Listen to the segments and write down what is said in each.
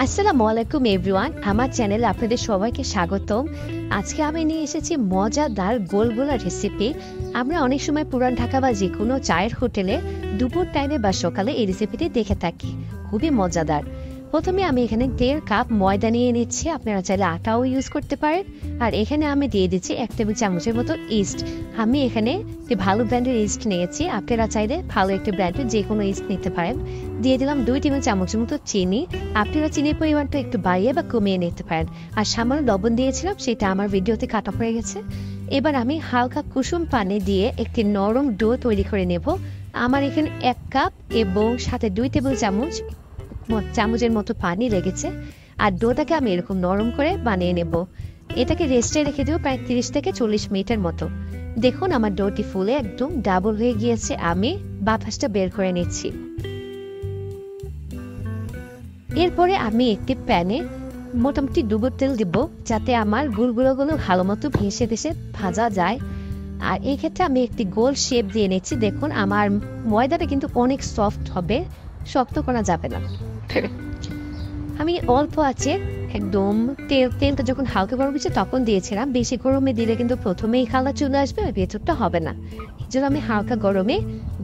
আসসালামু আলাইকুম এভরিওয়ান, আমার চ্যানেলে আপনাদের সবাইকে স্বাগতম। আজকে আমি নিয়ে এসেছি মজাদার গোলগোলা রেসিপি। আমরা অনেক সময় পুরান ঢাকা বা যে কোনো চায়ের হোটেলে দুপুর টাইমে বা সকালে এই রেসিপিটি দেখে থাকি। খুবই মজাদার। প্রথমে আমি এখানে 1.5 কাপ ময়দা নিয়ে নিচ্ছি, আপনারা চাইলে আটাও ইউজ করতে পারেন। আর এখানে আমি দিয়ে দিচ্ছি 1 টেবিল চামচের মতো ইস্ট। আমি এখানে একটি ভালো ব্র্যান্ডের ইস্ট নিয়েছি, আপনারা চাইলে ভালো একটি ব্র্যান্ডের যে কোনো ইস্ট নিতে পারেন। দিয়ে দিলাম 2 টেবিল চামচের মতো চিনি, আপনারা চিনির পরিমাণটা একটু বাড়িয়ে বা কমিয়ে নিতে পারেন। আর সামান্য লবণ দিয়েছিলাম, সেটা আমার ভিডিওতে কাটা পড়ে গেছে। এবার আমি হালকা কুসুম পানি দিয়ে একটি নরম ডো তৈরি করে নেব। আমার এখানে 1 কাপ এবং সাথে 2 টেবিল চামচের মতো পানি লেগেছে। আর ডোটাকে আমি এরকম নরম করে বানিয়ে নেব। এটাকে রেস্টে রেখে দেবো প্রায় 30 থেকে 40 মিনিটের মতো। দেখুন আমার ডোটি ফুলে একদম ডাবল হয়ে গিয়েছে। আমি বাতাসটা বের করে নিচ্ছি। এরপরে আমি একটি প্যানে মোটামুটি ডুবো তেল দিব, যাতে আমার গুলগুলোগুলো ভালো মতো ভেসে ভেসে ভাজা যায়। আর এই ক্ষেত্রে আমি একটি গোল শেপ দিয়ে নিচ্ছি। দেখুন আমার ময়দাটা কিন্তু অনেক সফট হবে, শক্ত করা যাবে না। আমি অল্প আছে একদম তেলটা যখন হালকা গরম হচ্ছে তখন দিয়েছিলাম। বেশি গরমে দিলে কিন্তু প্রথমেই কালার চলে আসবে, ভেতরটা হবে না। এই জন্য আমি হালকা গরমে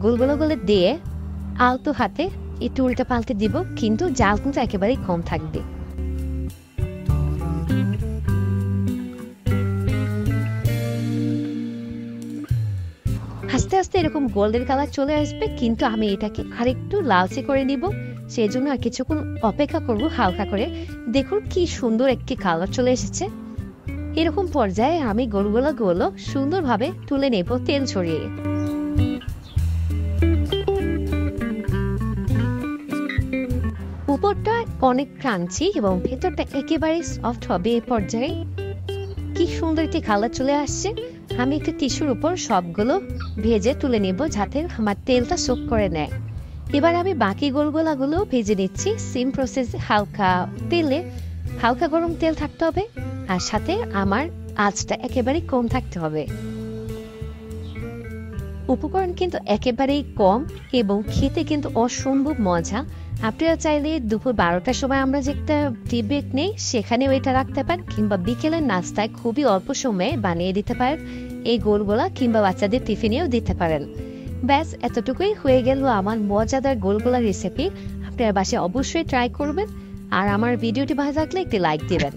গোলগুলো দিয়ে আলতো হাতে একটু উল্টে পাল্টে দিব, কিন্তু জাল কিন্তু একেবারেই কম থাকবে। আস্তে আস্তে এরকম গোল্ডেন কালার চলে আসবে, কিন্তু আমি এটাকে আরেকটু লালচে করে নিব। সেই জন্য আর কিছুক্ষণ অপেক্ষা করব হালকা করে। দেখুন কি সুন্দর একটি কালার চলে এসেছে। এরকম পর্যায়ে আমি গোলগুলো সুন্দরভাবে তুলে নেব তেল ছড়িয়ে। উপরটা অনেক ক্রাঞ্চি এবং ভেতরটা একেবারে সফট হবে। এই পর্যায়ে কি সুন্দর একটি কালার চলে আসছে। আমি একটি টিস্যুর উপর সবগুলো ভেজে তুলে নেব, যাতে আমার তেলটা সোক করে নেয়। এবার আমি বাকি গোলগোলাগুলো ভেজে নিচ্ছি সেম প্রসেসে। হালকা গরম তেল থাকতে হবে, আর সাথে আমার আঁচটা একেবারেই কম থাকতে হবে। উপকরণ কিন্তু একেবারেই কম এবং খেতে কিন্তু অসম্ভব মজা। আপনারা চাইলে দুপুর 12টার সময় আমরা যে একটা টি ব্রেক নেই, সেখানেও এটা রাখতে পারেন, কিংবা বিকেলের নাস্তায় খুবই অল্প সময়ে বানিয়ে দিতে পারেন এই গোলগোলা, কিংবা বাচ্চাদের টিফিনেও দিতে পারেন। ব্যাস এতটুকুই হয়ে গেল আমার মজাদার গোলগোলা রেসিপি। আপনারা বাসায় অবশ্যই ট্রাই করবেন। আর আমার ভিডিওটি ভালো লাগলে একটি লাইক দিবেন।